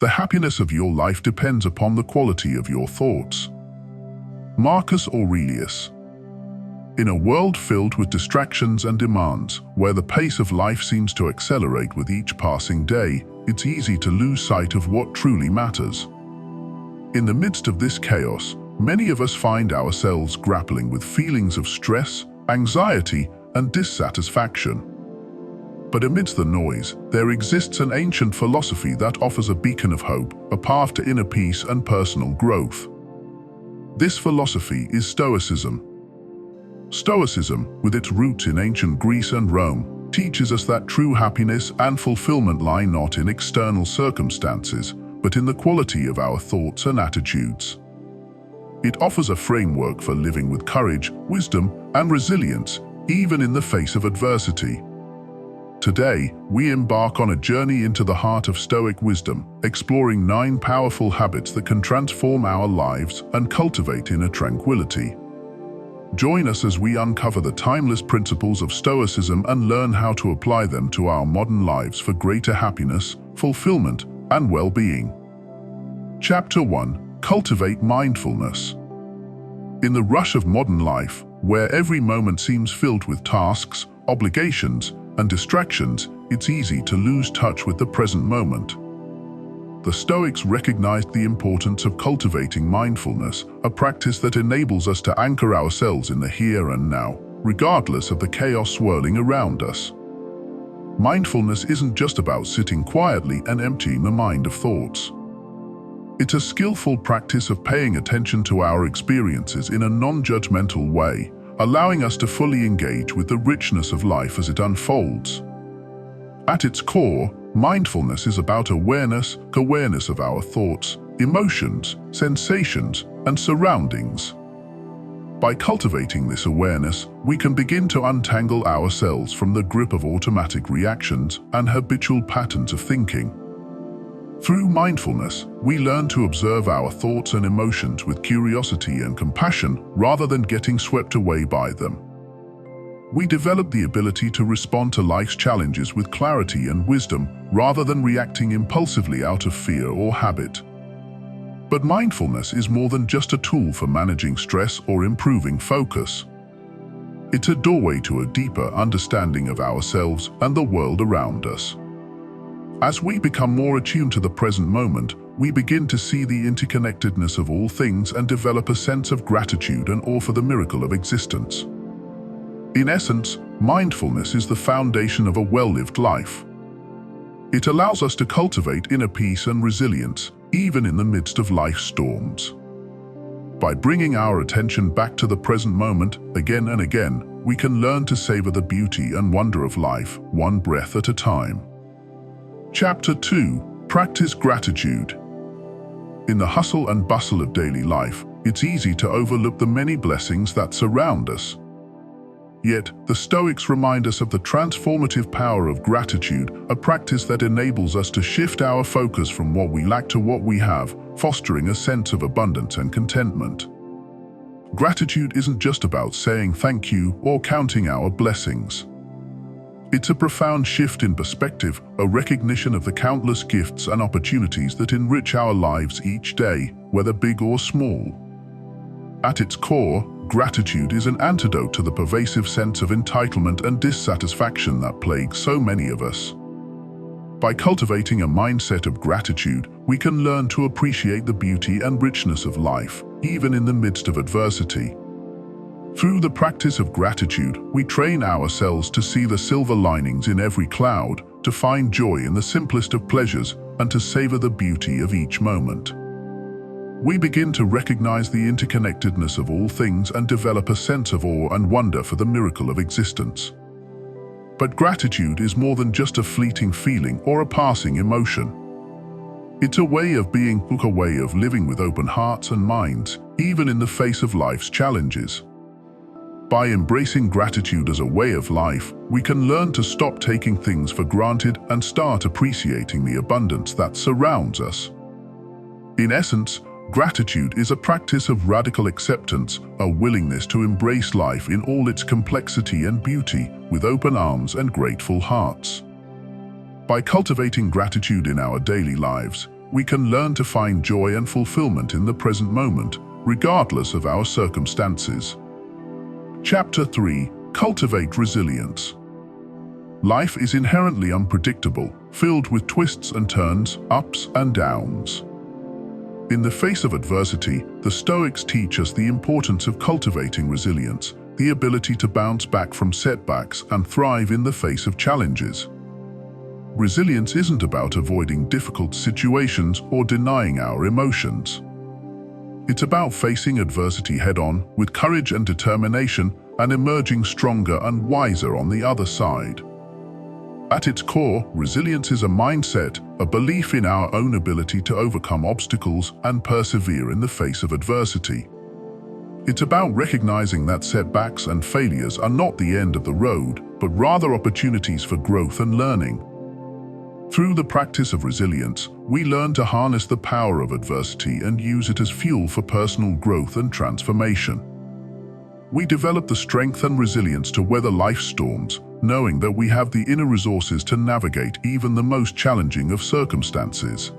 The happiness of your life depends upon the quality of your thoughts. Marcus Aurelius. In a world filled with distractions and demands, where the pace of life seems to accelerate with each passing day, it's easy to lose sight of what truly matters. In the midst of this chaos, many of us find ourselves grappling with feelings of stress, anxiety, and dissatisfaction. But amidst the noise, there exists an ancient philosophy that offers a beacon of hope, a path to inner peace and personal growth. This philosophy is Stoicism. Stoicism, with its roots in ancient Greece and Rome, teaches us that true happiness and fulfillment lie not in external circumstances, but in the quality of our thoughts and attitudes. It offers a framework for living with courage, wisdom, and resilience, even in the face of adversity. Today, we embark on a journey into the heart of Stoic wisdom, exploring 9 powerful habits that can transform our lives and cultivate inner tranquility. Join us as we uncover the timeless principles of Stoicism and learn how to apply them to our modern lives for greater happiness, fulfillment, and well-being. Chapter 1. Cultivate Mindfulness. In the rush of modern life, where every moment seems filled with tasks, obligations, and distractions, it's easy to lose touch with the present moment. The Stoics recognized the importance of cultivating mindfulness, a practice that enables us to anchor ourselves in the here and now, regardless of the chaos swirling around us. Mindfulness isn't just about sitting quietly and emptying the mind of thoughts. It's a skillful practice of paying attention to our experiences in a non-judgmental way, allowing us to fully engage with the richness of life as it unfolds. At its core, mindfulness is about awareness of our thoughts, emotions, sensations, and surroundings. By cultivating this awareness, we can begin to untangle ourselves from the grip of automatic reactions and habitual patterns of thinking. Through mindfulness, we learn to observe our thoughts and emotions with curiosity and compassion rather than getting swept away by them. We develop the ability to respond to life's challenges with clarity and wisdom rather than reacting impulsively out of fear or habit. But mindfulness is more than just a tool for managing stress or improving focus. It's a doorway to a deeper understanding of ourselves and the world around us. As we become more attuned to the present moment, we begin to see the interconnectedness of all things and develop a sense of gratitude and awe for the miracle of existence. In essence, mindfulness is the foundation of a well-lived life. It allows us to cultivate inner peace and resilience, even in the midst of life's storms. By bringing our attention back to the present moment again and again, we can learn to savor the beauty and wonder of life, one breath at a time. Chapter 2. Practice Gratitude. In the hustle and bustle of daily life, it's easy to overlook the many blessings that surround us. Yet, the Stoics remind us of the transformative power of gratitude, a practice that enables us to shift our focus from what we lack to what we have, fostering a sense of abundance and contentment. Gratitude isn't just about saying thank you or counting our blessings. It's a profound shift in perspective, a recognition of the countless gifts and opportunities that enrich our lives each day, whether big or small. At its core, gratitude is an antidote to the pervasive sense of entitlement and dissatisfaction that plagues so many of us. By cultivating a mindset of gratitude, we can learn to appreciate the beauty and richness of life, even in the midst of adversity. Through the practice of gratitude, we train ourselves to see the silver linings in every cloud, to find joy in the simplest of pleasures, and to savor the beauty of each moment. We begin to recognize the interconnectedness of all things and develop a sense of awe and wonder for the miracle of existence. But gratitude is more than just a fleeting feeling or a passing emotion. It's a way of being, a way of living with open hearts and minds, even in the face of life's challenges. By embracing gratitude as a way of life, we can learn to stop taking things for granted and start appreciating the abundance that surrounds us. In essence, gratitude is a practice of radical acceptance, a willingness to embrace life in all its complexity and beauty with open arms and grateful hearts. By cultivating gratitude in our daily lives, we can learn to find joy and fulfillment in the present moment, regardless of our circumstances. Chapter 3: Cultivate Resilience. Life is inherently unpredictable, filled with twists and turns, ups and downs. In the face of adversity, the Stoics teach us the importance of cultivating resilience, the ability to bounce back from setbacks and thrive in the face of challenges. Resilience isn't about avoiding difficult situations or denying our emotions. It's about facing adversity head-on with courage and determination and emerging stronger and wiser on the other side. At its core, resilience is a mindset, a belief in our own ability to overcome obstacles and persevere in the face of adversity. It's about recognizing that setbacks and failures are not the end of the road, but rather opportunities for growth and learning. Through the practice of resilience, we learn to harness the power of adversity and use it as fuel for personal growth and transformation. We develop the strength and resilience to weather life's storms, knowing that we have the inner resources to navigate even the most challenging of circumstances.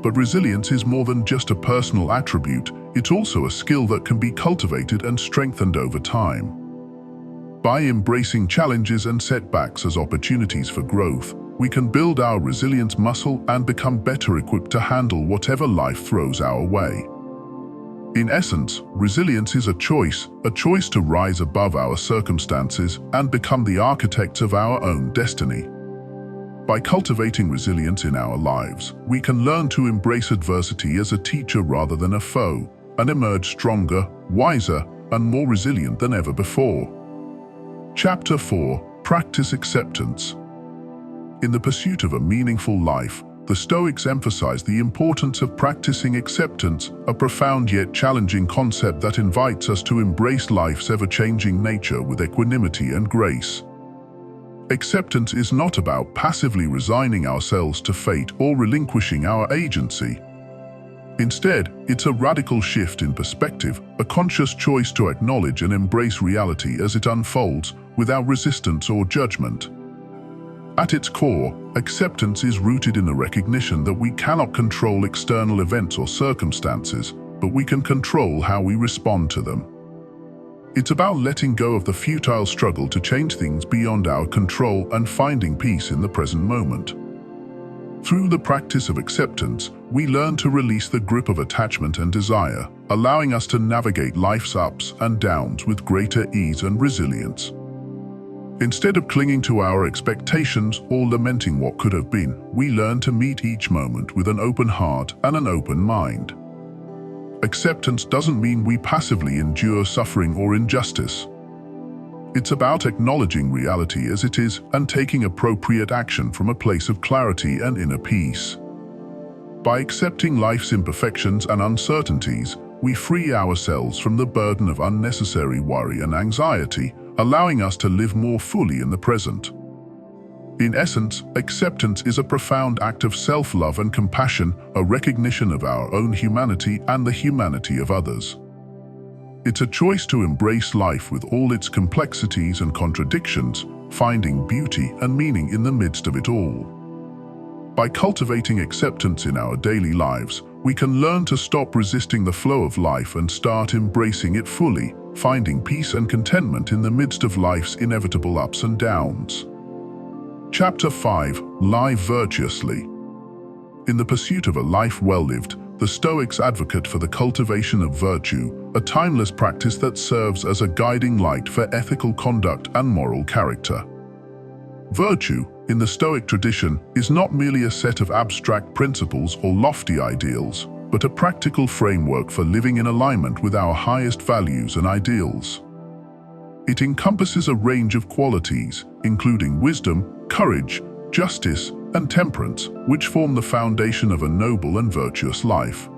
But resilience is more than just a personal attribute, it's also a skill that can be cultivated and strengthened over time. By embracing challenges and setbacks as opportunities for growth, we can build our resilience muscle and become better equipped to handle whatever life throws our way. In essence, resilience is a choice to rise above our circumstances and become the architects of our own destiny. By cultivating resilience in our lives, we can learn to embrace adversity as a teacher rather than a foe, and emerge stronger, wiser, and more resilient than ever before. Chapter 4: Practice Acceptance. In the pursuit of a meaningful life, the Stoics emphasize the importance of practicing acceptance, a profound yet challenging concept that invites us to embrace life's ever-changing nature with equanimity and grace. Acceptance is not about passively resigning ourselves to fate or relinquishing our agency. Instead, it's a radical shift in perspective, a conscious choice to acknowledge and embrace reality as it unfolds, without resistance or judgment. At its core, acceptance is rooted in the recognition that we cannot control external events or circumstances, but we can control how we respond to them. It's about letting go of the futile struggle to change things beyond our control and finding peace in the present moment. Through the practice of acceptance, we learn to release the grip of attachment and desire, allowing us to navigate life's ups and downs with greater ease and resilience. Instead of clinging to our expectations or lamenting what could have been, we learn to meet each moment with an open heart and an open mind. Acceptance doesn't mean we passively endure suffering or injustice. It's about acknowledging reality as it is and taking appropriate action from a place of clarity and inner peace. By accepting life's imperfections and uncertainties, we free ourselves from the burden of unnecessary worry and anxiety, allowing us to live more fully in the present. In essence, acceptance is a profound act of self-love and compassion, a recognition of our own humanity and the humanity of others. It's a choice to embrace life with all its complexities and contradictions, finding beauty and meaning in the midst of it all. By cultivating acceptance in our daily lives, we can learn to stop resisting the flow of life and start embracing it fully, finding peace and contentment in the midst of life's inevitable ups and downs. Chapter 5: LieVirtuously. In the pursuit of a life well lived, the Stoics advocate for the cultivation of virtue, a timeless practice that serves as a guiding light for ethical conduct and moral character. Virtue, in the Stoic tradition, is not merely a set of abstract principles or lofty ideals, but a practical framework for living in alignment with our highest values and ideals. It encompasses a range of qualities, including wisdom, courage, justice, and temperance, which form the foundation of a noble and virtuous life.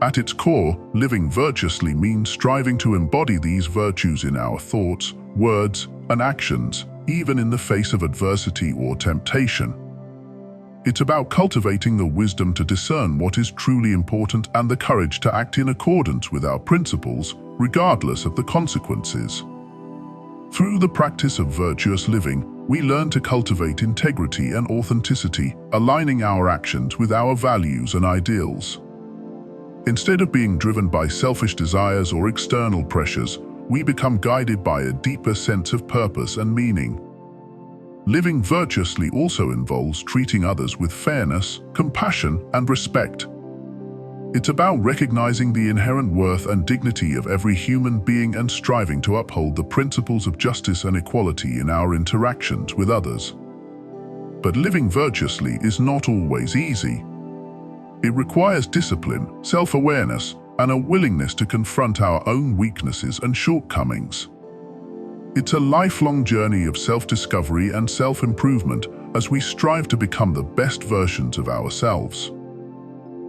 At its core, living virtuously means striving to embody these virtues in our thoughts, words, and actions, even in the face of adversity or temptation. It's about cultivating the wisdom to discern what is truly important and the courage to act in accordance with our principles, regardless of the consequences. Through the practice of virtuous living, we learn to cultivate integrity and authenticity, aligning our actions with our values and ideals. Instead of being driven by selfish desires or external pressures, we become guided by a deeper sense of purpose and meaning. Living virtuously also involves treating others with fairness, compassion, and respect. It's about recognizing the inherent worth and dignity of every human being and striving to uphold the principles of justice and equality in our interactions with others. But living virtuously is not always easy. It requires discipline, self-awareness, and a willingness to confront our own weaknesses and shortcomings. It's a lifelong journey of self-discovery and self-improvement as we strive to become the best versions of ourselves.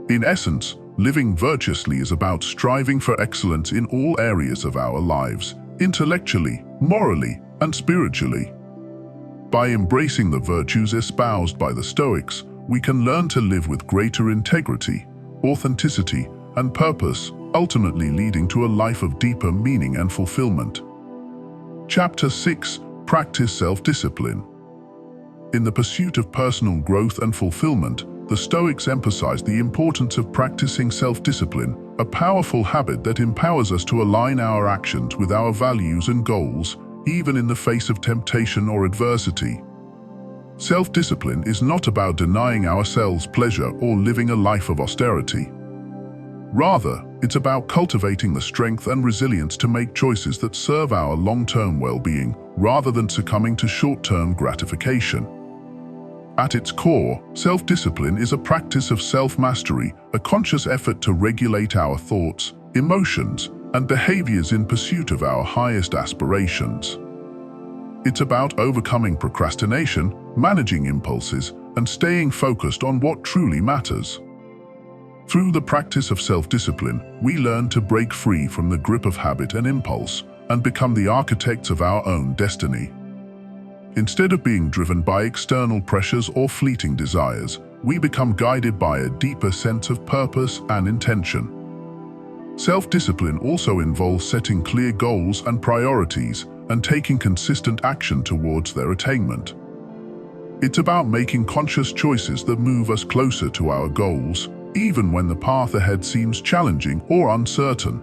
In essence, living virtuously is about striving for excellence in all areas of our lives, intellectually, morally, and spiritually. By embracing the virtues espoused by the Stoics, we can learn to live with greater integrity, authenticity, and purpose, ultimately leading to a life of deeper meaning and fulfillment. Chapter 6. Practice self-discipline. In the pursuit of personal growth and fulfillment, the Stoics emphasize the importance of practicing self-discipline, a powerful habit that empowers us to align our actions with our values and goals, even in the face of temptation or adversity. Self-discipline is not about denying ourselves pleasure or living a life of austerity. Rather, it's about cultivating the strength and resilience to make choices that serve our long-term well-being, rather than succumbing to short-term gratification. At its core, self-discipline is a practice of self-mastery, a conscious effort to regulate our thoughts, emotions, and behaviors in pursuit of our highest aspirations. It's about overcoming procrastination, managing impulses, and staying focused on what truly matters. Through the practice of self-discipline, we learn to break free from the grip of habit and impulse, and become the architects of our own destiny. Instead of being driven by external pressures or fleeting desires, we become guided by a deeper sense of purpose and intention. Self-discipline also involves setting clear goals and priorities and taking consistent action towards their attainment. It's about making conscious choices that move us closer to our goals, even when the path ahead seems challenging or uncertain.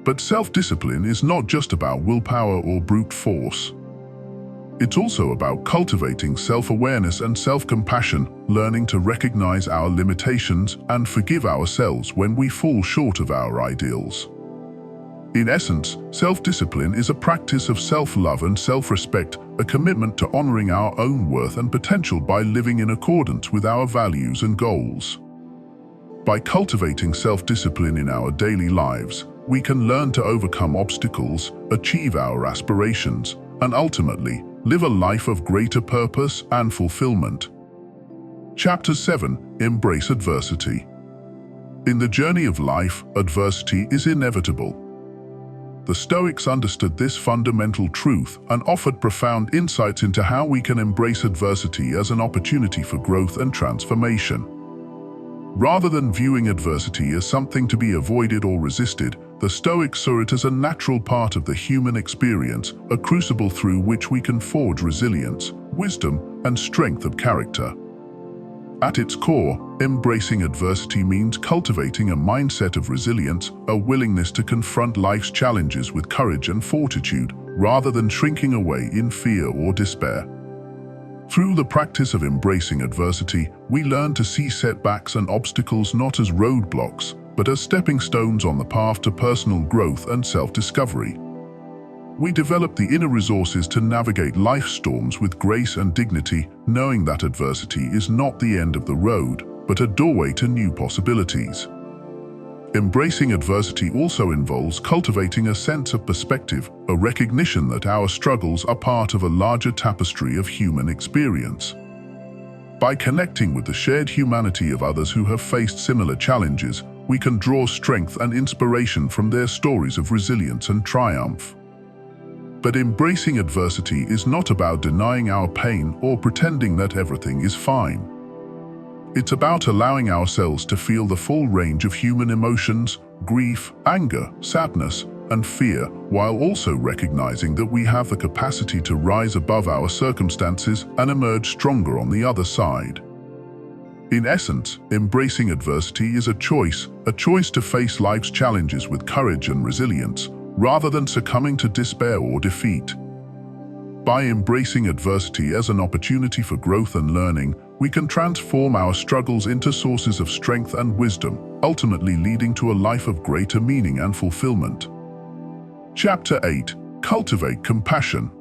But self-discipline is not just about willpower or brute force. It's also about cultivating self-awareness and self-compassion, learning to recognize our limitations and forgive ourselves when we fall short of our ideals. In essence, self-discipline is a practice of self-love and self-respect, a commitment to honoring our own worth and potential by living in accordance with our values and goals. By cultivating self-discipline in our daily lives, we can learn to overcome obstacles, achieve our aspirations, and ultimately, live a life of greater purpose and fulfillment. Chapter 7. Embrace adversity. In the journey of life, adversity is inevitable. The Stoics understood this fundamental truth and offered profound insights into how we can embrace adversity as an opportunity for growth and transformation. Rather than viewing adversity as something to be avoided or resisted, the Stoics saw it as a natural part of the human experience, a crucible through which we can forge resilience, wisdom, and strength of character. At its core, embracing adversity means cultivating a mindset of resilience, a willingness to confront life's challenges with courage and fortitude, rather than shrinking away in fear or despair. Through the practice of embracing adversity, we learn to see setbacks and obstacles not as roadblocks, but as stepping stones on the path to personal growth and self-discovery. We develop the inner resources to navigate life's storms with grace and dignity, knowing that adversity is not the end of the road, but a doorway to new possibilities. Embracing adversity also involves cultivating a sense of perspective, a recognition that our struggles are part of a larger tapestry of human experience. By connecting with the shared humanity of others who have faced similar challenges, we can draw strength and inspiration from their stories of resilience and triumph. But embracing adversity is not about denying our pain or pretending that everything is fine. It's about allowing ourselves to feel the full range of human emotions, grief, anger, sadness, and fear, while also recognizing that we have the capacity to rise above our circumstances and emerge stronger on the other side. In essence, embracing adversity is a choice to face life's challenges with courage and resilience, rather than succumbing to despair or defeat. By embracing adversity as an opportunity for growth and learning, we can transform our struggles into sources of strength and wisdom, ultimately leading to a life of greater meaning and fulfillment. Chapter 8. Cultivate Compassion.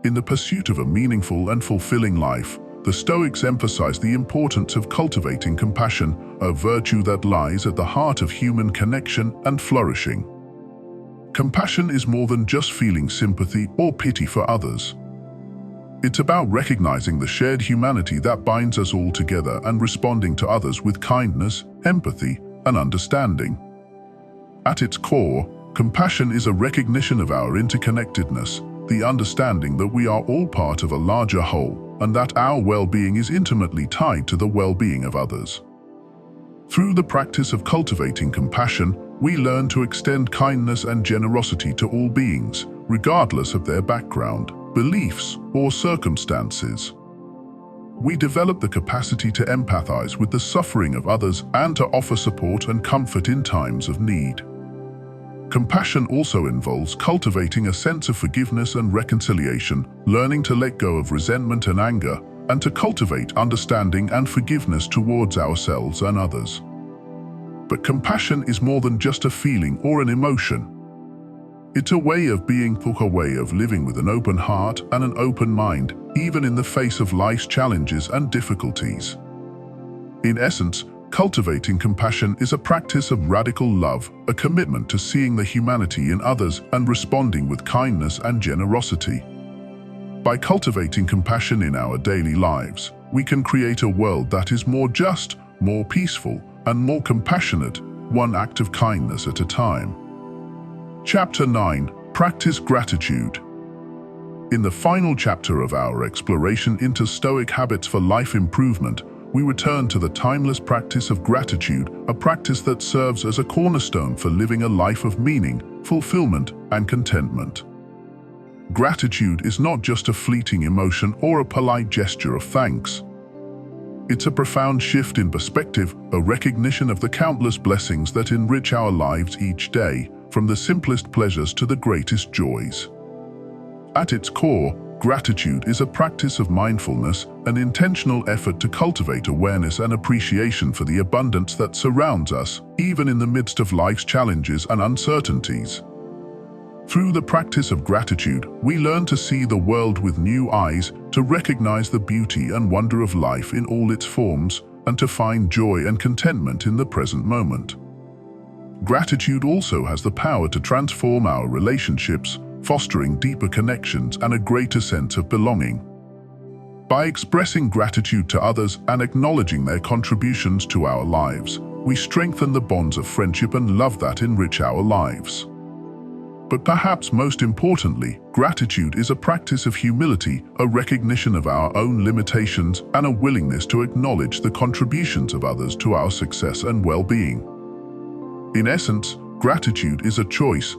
In the pursuit of a meaningful and fulfilling life, the Stoics emphasize the importance of cultivating compassion, a virtue that lies at the heart of human connection and flourishing. Compassion is more than just feeling sympathy or pity for others. It's about recognizing the shared humanity that binds us all together and responding to others with kindness, empathy, and understanding. At its core, compassion is a recognition of our interconnectedness, the understanding that we are all part of a larger whole, and that our well-being is intimately tied to the well-being of others. Through the practice of cultivating compassion, we learn to extend kindness and generosity to all beings, regardless of their background, beliefs, or circumstances. We develop the capacity to empathize with the suffering of others and to offer support and comfort in times of need. Compassion also involves cultivating a sense of forgiveness and reconciliation, learning to let go of resentment and anger, and to cultivate understanding and forgiveness towards ourselves and others. But compassion is more than just a feeling or an emotion. It's a way of being, a way of living with an open heart and an open mind, even in the face of life's challenges and difficulties. In essence, cultivating compassion is a practice of radical love, a commitment to seeing the humanity in others and responding with kindness and generosity. By cultivating compassion in our daily lives, we can create a world that is more just, more peaceful, and more compassionate, one act of kindness at a time. Chapter 9. Practice Gratitude. In the final chapter of our exploration into Stoic habits for life improvement, we return to the timeless practice of gratitude, a practice that serves as a cornerstone for living a life of meaning, fulfillment, and contentment. Gratitude is not just a fleeting emotion or a polite gesture of thanks. It's a profound shift in perspective, a recognition of the countless blessings that enrich our lives each day, from the simplest pleasures to the greatest joys. At its core, gratitude is a practice of mindfulness, an intentional effort to cultivate awareness and appreciation for the abundance that surrounds us, even in the midst of life's challenges and uncertainties. Through the practice of gratitude, we learn to see the world with new eyes, to recognize the beauty and wonder of life in all its forms, and to find joy and contentment in the present moment. Gratitude also has the power to transform our relationships, fostering deeper connections and a greater sense of belonging. By expressing gratitude to others and acknowledging their contributions to our lives, we strengthen the bonds of friendship and love that enrich our lives. But perhaps most importantly, gratitude is a practice of humility, a recognition of our own limitations, and a willingness to acknowledge the contributions of others to our success and well-being. In essence, gratitude is a choice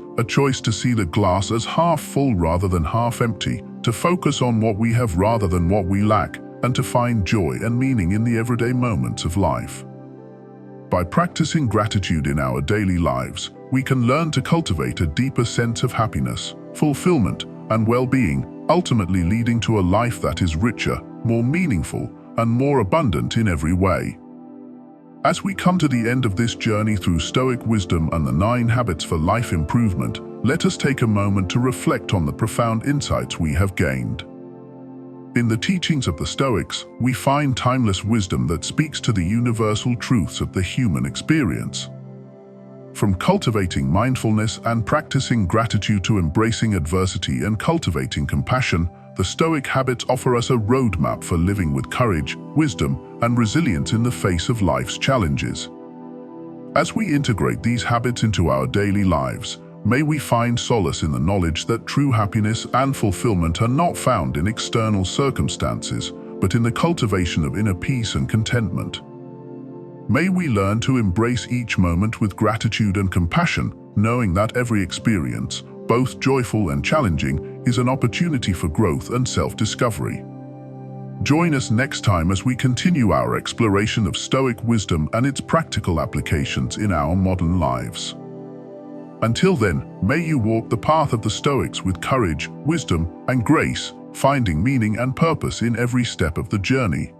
to see the glass as half full rather than half empty, to focus on what we have rather than what we lack, and to find joy and meaning in the everyday moments of life. By practicing gratitude in our daily lives, we can learn to cultivate a deeper sense of happiness, fulfillment, and well-being, ultimately leading to a life that is richer, more meaningful, and more abundant in every way. As we come to the end of this journey through Stoic wisdom and the 9 habits for life improvement, let us take a moment to reflect on the profound insights we have gained. In the teachings of the Stoics, we find timeless wisdom that speaks to the universal truths of the human experience. From cultivating mindfulness and practicing gratitude to embracing adversity and cultivating compassion, the Stoic habits offer us a roadmap for living with courage, wisdom, and resilience in the face of life's challenges. As we integrate these habits into our daily lives, may we find solace in the knowledge that true happiness and fulfillment are not found in external circumstances, but in the cultivation of inner peace and contentment. May we learn to embrace each moment with gratitude and compassion, knowing that every experience, both joyful and challenging, is an opportunity for growth and self-discovery. Join us next time as we continue our exploration of Stoic wisdom and its practical applications in our modern lives. Until then, may you walk the path of the Stoics with courage, wisdom, and grace, finding meaning and purpose in every step of the journey.